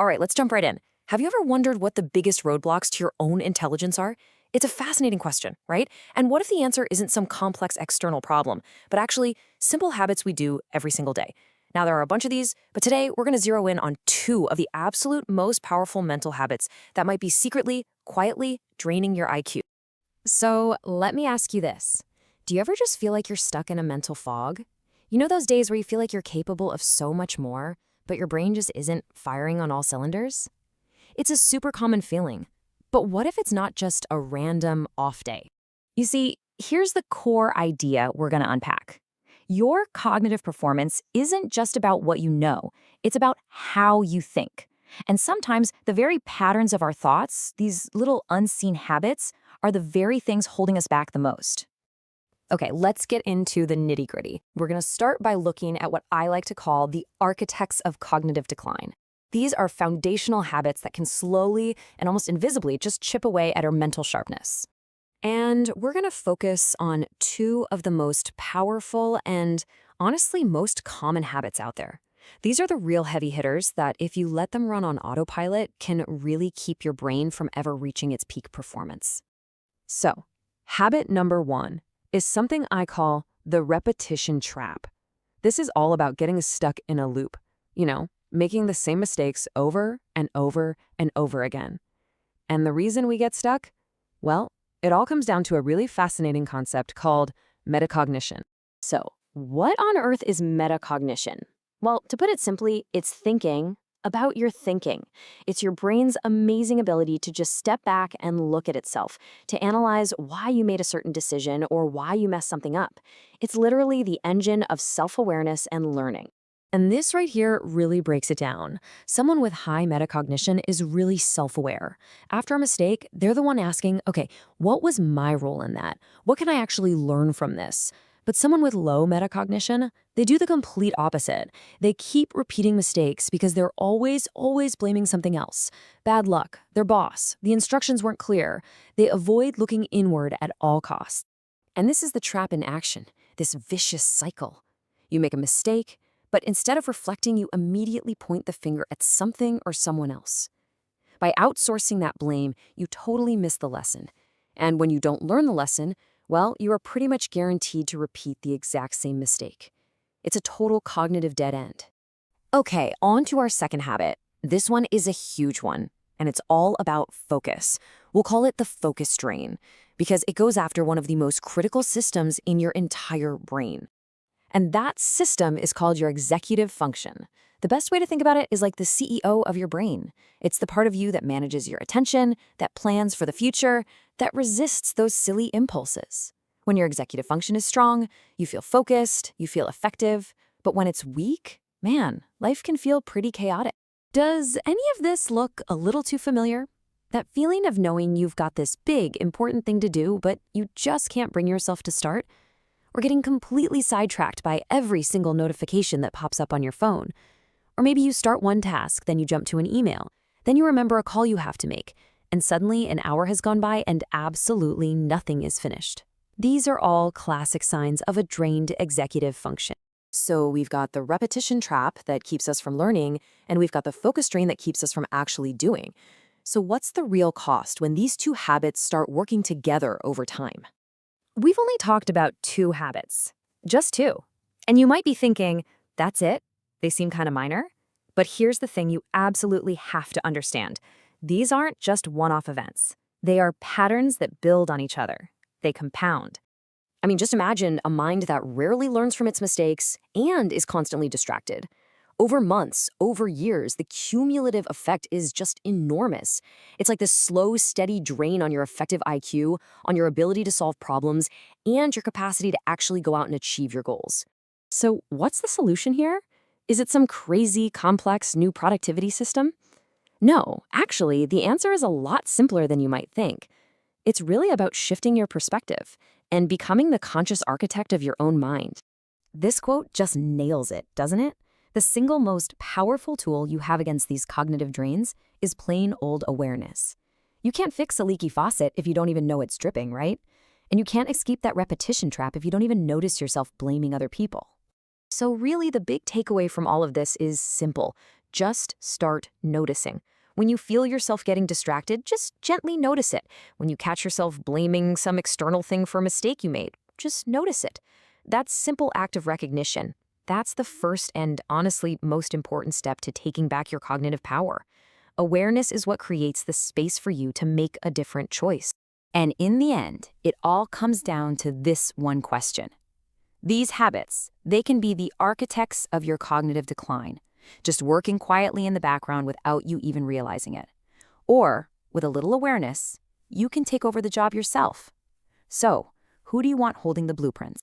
All right, let's jump right in. Have you ever wondered what the biggest roadblocks to your own intelligence are? It's a fascinating question, right? And what if the answer isn't some complex external problem, but actually simple habits we do every single day? Now, there are a bunch of these, but today we're going to zero in on two of the absolute most powerful mental habits that might be secretly, quietly draining your IQ. So let me ask you this. Do you ever just feel like you're stuck in a mental fog? You know those days where you feel like you're capable of so much more, but your brain just isn't firing on all cylinders? It's a super common feeling. But what if it's not just a random off day? You see, here's the core idea we're going to unpack. Your cognitive performance isn't just about what you know, it's about how you think. And sometimes the very patterns of our thoughts, these little unseen habits, are the very things holding us back the most. Okay, let's get into the nitty-gritty. We're going to start by looking at what I like to call the architects of cognitive decline. These are foundational habits that can slowly and almost invisibly just chip away at our mental sharpness. And we're going to focus on two of the most powerful and honestly most common habits out there. These are the real heavy hitters that, if you let them run on autopilot, can really keep your brain from ever reaching its peak performance. So, habit number one is something I call the repetition trap. This is all about getting stuck in a loop, making the same mistakes over and over and over again. And the reason we get stuck? Well, it all comes down to a really fascinating concept called metacognition. So, what on earth is metacognition? Well, to put it simply, it's thinking about your thinking. It's your brain's amazing ability to just step back and look at itself, to analyze why you made a certain decision or why you messed something up. It's literally the engine of self-awareness and learning. And this right here really breaks it down. Someone with high metacognition is really self-aware. After a mistake, they're the one asking, okay, what was my role in that? What can I actually learn from this? But someone with low metacognition, they do the complete opposite. They keep repeating mistakes because they're always blaming something else. Bad luck, their boss, the instructions weren't clear. They avoid looking inward at all costs. And this is the trap in action, this vicious cycle. You make a mistake, but instead of reflecting, you immediately point the finger at something or someone else. By outsourcing that blame, you totally miss the lesson. And when you don't learn the lesson, well, you are pretty much guaranteed to repeat the exact same mistake. It's a total cognitive dead end. Okay, on to our second habit. This one is a huge one, and it's all about focus. We'll call it the focus drain, because it goes after one of the most critical systems in your entire brain. And that system is called your executive function. The best way to think about it is like the CEO of your brain. It's the part of you that manages your attention, that plans for the future, that resists those silly impulses. When your executive function is strong, you feel focused, you feel effective. But when it's weak, man, life can feel pretty chaotic. Does any of this look a little too familiar? That feeling of knowing you've got this big, important thing to do, but you just can't bring yourself to start? Or getting completely sidetracked by every single notification that pops up on your phone? Or maybe you start one task, then you jump to an email, then you remember a call you have to make, and suddenly an hour has gone by and absolutely nothing is finished. These are all classic signs of a drained executive function. So we've got the repetition trap that keeps us from learning, and we've got the focus drain that keeps us from actually doing. So what's the real cost when these two habits start working together over time? We've only talked about two habits, just two. And you might be thinking, that's it? They seem kind of minor. But here's the thing you absolutely have to understand. These aren't just one-off events. They are patterns that build on each other. They compound. I mean, just imagine a mind that rarely learns from its mistakes and is constantly distracted. Over months, over years, the cumulative effect is just enormous. It's like this slow, steady drain on your effective IQ, on your ability to solve problems, and your capacity to actually go out and achieve your goals. So what's the solution here? Is it some crazy, complex new productivity system? No, actually, the answer is a lot simpler than you might think. It's really about shifting your perspective and becoming the conscious architect of your own mind. This quote just nails it, doesn't it? The single most powerful tool you have against these cognitive drains is plain old awareness. You can't fix a leaky faucet if you don't even know it's dripping, right? And you can't escape that repetition trap if you don't even notice yourself blaming other people. So really, the big takeaway from all of this is simple. Just start noticing. When you feel yourself getting distracted, just gently notice it. When you catch yourself blaming some external thing for a mistake you made, just notice it. That simple act of recognition, that's the first and honestly most important step to taking back your cognitive power. Awareness is what creates the space for you to make a different choice. And in the end, it all comes down to this one question. These habits, they can be the architects of your cognitive decline, just working quietly in the background without you even realizing it. Or, with a little awareness, you can take over the job yourself. So, who do you want holding the blueprints?